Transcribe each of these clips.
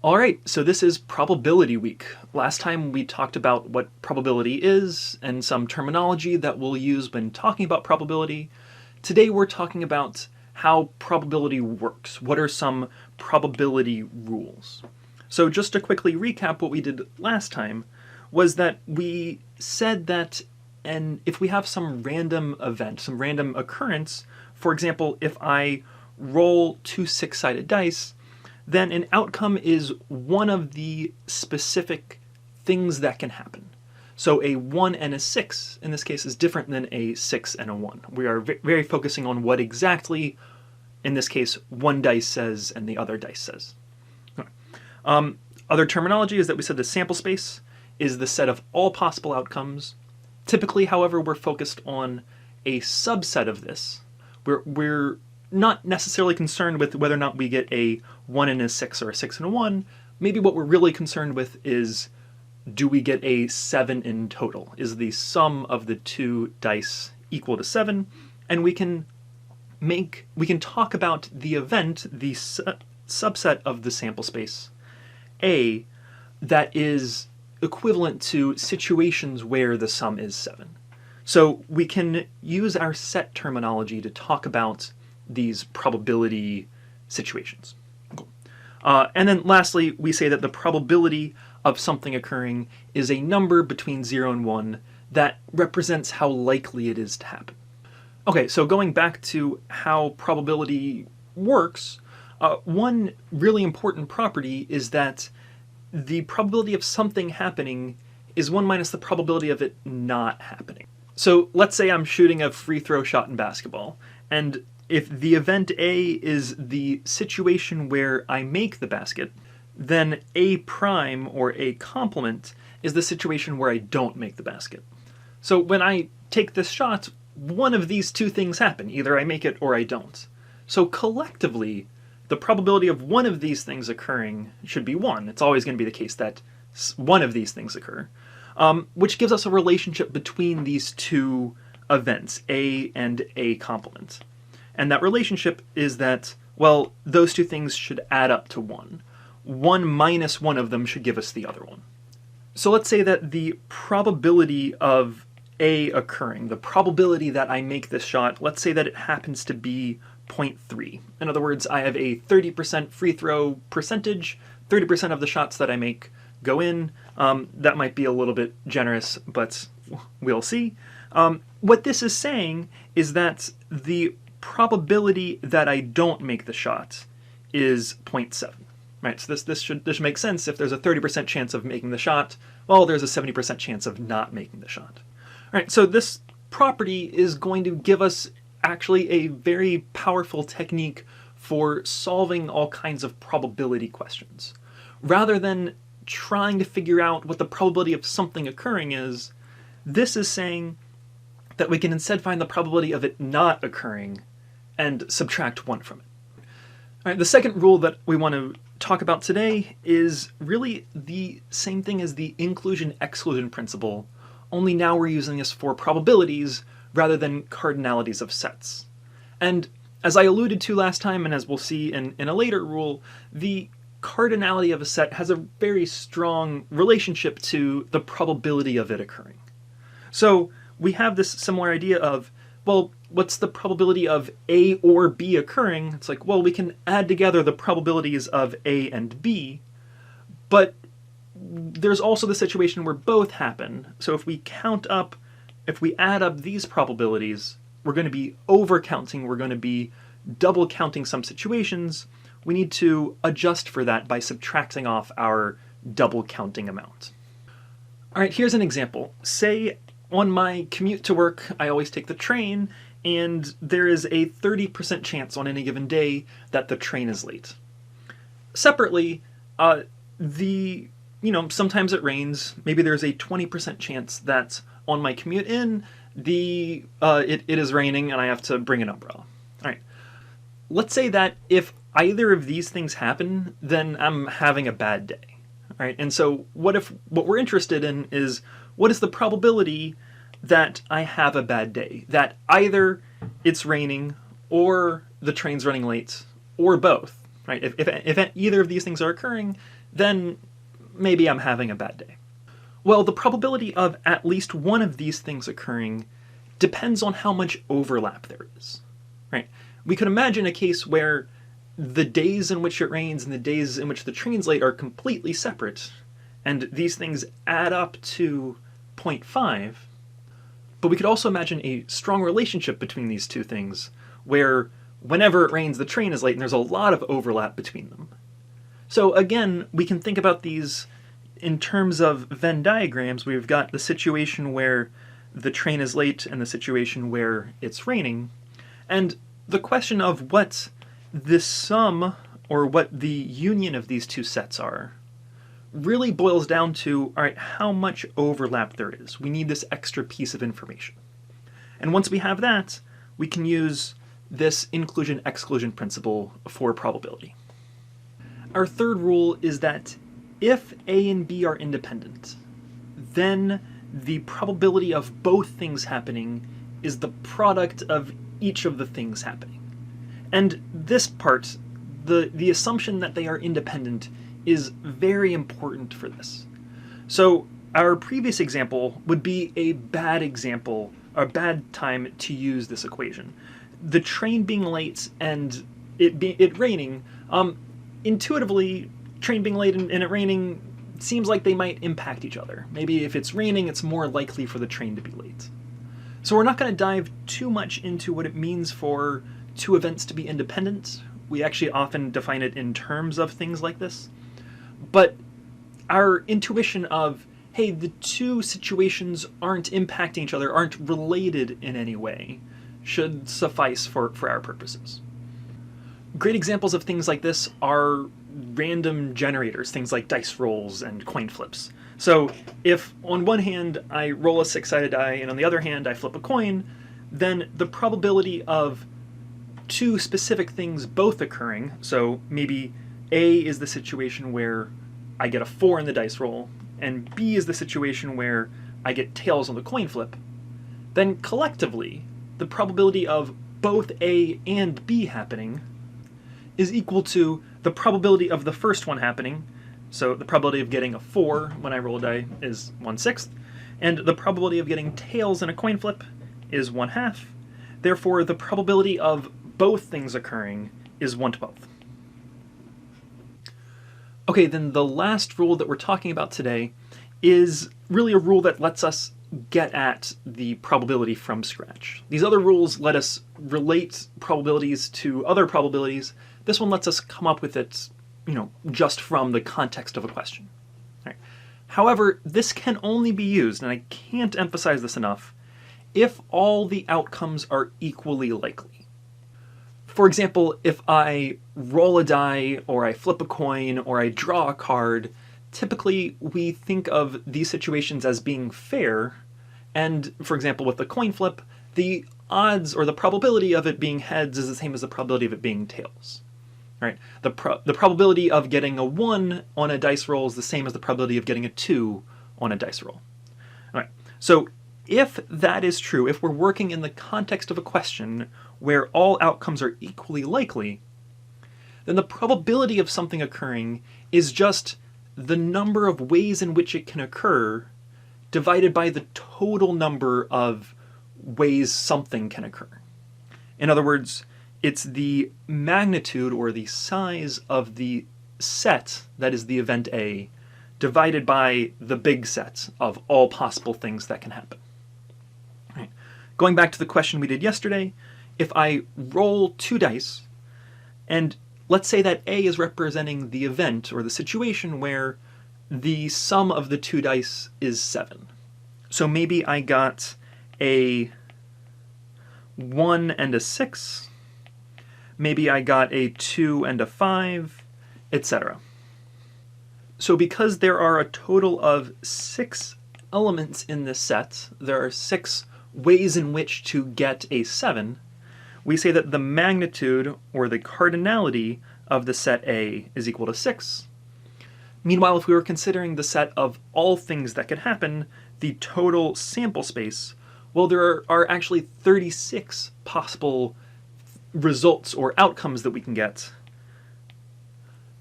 All right, so this is probability week. Last time we talked about what probability is and some terminology that we'll use when talking about probability. Today we're talking about how probability works. What are some probability rules? So just to quickly recap what we did last time was that we said that if we have some random event, some random occurrence, for example, if I roll two six-sided dice, then an outcome is one of the specific things that can happen. So a 1 and a 6 in this case is different than a 6 and a 1. We are very focusing on what exactly, in this case, one dice says and the other dice says. Other terminology is that we said the sample space is the set of all possible outcomes. Typically, however, we're focused on a subset of this. We're not necessarily concerned with whether or not we get a 1 and a 6 or a 6 and a 1. Maybe what we're really concerned with is, do we get a 7 in total? Is the sum of the two dice equal to 7? And we can talk about the event, the subset of the sample space, A, that is equivalent to situations where the sum is 7. So we can use our set terminology to talk about these probability situations. Cool. And then lastly, we say that the probability of something occurring is a number between 0 and 1 that represents how likely it is to happen. Okay, so going back to how probability works, one really important property is that the probability of something happening is 1 minus the probability of it not happening. So let's say I'm shooting a free throw shot in basketball, and if the event A is the situation where I make the basket, then A prime, or A complement, is the situation where I don't make the basket. So when I take this shot, one of these two things happen. Either I make it or I don't. So collectively, the probability of one of these things occurring should be 1. It's always going to be the case that one of these things occur, which gives us a relationship between these two events, A and A complement. And that relationship is that, well, those two things should add up to 1. 1 minus one of them should give us the other one. So let's say that the probability of A occurring, the probability that I make this shot, let's say that it happens to be 0.3. In other words, I have a 30% free throw percentage, 30% of the shots that I make go in. That might be a little bit generous, but we'll see. What this is saying is that the probability that I don't make the shot is 0.7. Right, so this should make sense. If there's a 30% chance of making the shot, well, there's a 70% chance of not making the shot. All right, so this property is going to give us actually a very powerful technique for solving all kinds of probability questions. Rather than trying to figure out what the probability of something occurring is, this is saying that we can instead find the probability of it not occurring and subtract 1 from it. All right, the second rule that we want to talk about today is really the same thing as the inclusion-exclusion principle, only now we're using this for probabilities rather than cardinalities of sets. And as I alluded to last time, and as we'll see in a later rule, the cardinality of a set has a very strong relationship to the probability of it occurring. So we have this similar idea of, well, what's the probability of A or B occurring? It's like, well, we can add together the probabilities of A and B, but there's also the situation where both happen. So if we add up these probabilities, we're going to be overcounting, we're going to be double counting some situations. We need to adjust for that by subtracting off our double counting amount. All right, here's an example. Say on my commute to work, I always take the train, and there is a 30% chance on any given day that the train is late. Separately, sometimes it rains. Maybe there's a 20% chance that on my commute in, it is raining and I have to bring an umbrella. All right. Let's say that if either of these things happen, then I'm having a bad day. All right. And so what we're interested in is, what is the probability that I have a bad day? That either it's raining or the train's running late or both. right? If either of these things are occurring, then maybe I'm having a bad day. Well, the probability of at least one of these things occurring depends on how much overlap there is, right? We could imagine a case where the days in which it rains and the days in which the trains late are completely separate, and these things add up to 0.5, but we could also imagine a strong relationship between these two things, where whenever it rains, the train is late, and there's a lot of overlap between them. So again, we can think about these in terms of Venn diagrams. We've got the situation where the train is late and the situation where it's raining, and the question of what the sum or what the union of these two sets are really boils down to, all right, how much overlap there is. We need this extra piece of information. And once we have that, we can use this inclusion-exclusion principle for probability. Our third rule is that if A and B are independent, then the probability of both things happening is the product of each of the things happening. And this part, the assumption that they are independent, is very important for this. So our previous example would be a bad example, a bad time to use this equation. The train being late and it raining, intuitively, train being late and it raining seems like they might impact each other. Maybe if it's raining, it's more likely for the train to be late. So we're not going to dive too much into what it means for two events to be independent. We actually often define it in terms of things like this. But our intuition of, hey, the two situations aren't impacting each other, aren't related in any way, should suffice for our purposes. Great examples of things like this are random generators, things like dice rolls and coin flips. So if on one hand I roll a six-sided die and on the other hand I flip a coin, then the probability of two specific things both occurring, so maybe A is the situation where I get a 4 in the dice roll, and B is the situation where I get tails on the coin flip, then collectively the probability of both A and B happening is equal to the probability of the first one happening. So the probability of getting a 4 when I roll a die is 1/6, and the probability of getting tails in a coin flip is 1/2. Therefore, the probability of both things occurring is 1/12. Okay, then the last rule that we're talking about today is really a rule that lets us get at the probability from scratch. These other rules let us relate probabilities to other probabilities. This one lets us come up with it, just from the context of a question. All right. However, this can only be used, and I can't emphasize this enough, if all the outcomes are equally likely. For example, if I roll a die, or I flip a coin, or I draw a card, typically we think of these situations as being fair, and for example with the coin flip, the odds or the probability of it being heads is the same as the probability of it being tails. Right? The probability of getting a 1 on a dice roll is the same as the probability of getting a 2 on a dice roll. All right. So if that is true, if we're working in the context of a question where all outcomes are equally likely, then the probability of something occurring is just the number of ways in which it can occur divided by the total number of ways something can occur. In other words, it's the magnitude or the size of the set that is the event A divided by the big set of all possible things that can happen. Right. Going back to the question we did yesterday, if I roll 2 dice, and let's say that A is representing the event or the situation where the sum of the 2 dice is 7. So maybe I got a 1 and a 6, maybe I got a 2 and a 5, etc. So because there are a total of 6 elements in this set, there are 6 ways in which to get a 7, we say that the magnitude or the cardinality of the set A is equal to 6. Meanwhile, if we were considering the set of all things that could happen, the total sample space, well, there are actually 36 possible results or outcomes that we can get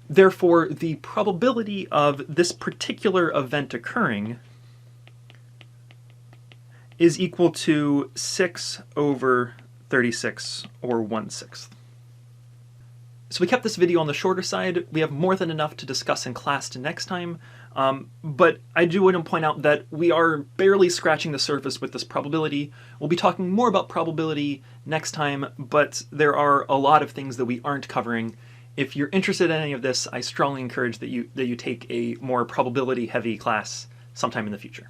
Therefore, the probability of this particular event occurring is equal to 6 over 36, or 1/6. So we kept this video on the shorter side. We have more than enough to discuss in class next time, but I do want to point out that we are barely scratching the surface with this probability. We'll be talking more about probability next time, but there are a lot of things that we aren't covering. If you're interested in any of this, I strongly encourage that you take a more probability-heavy class sometime in the future.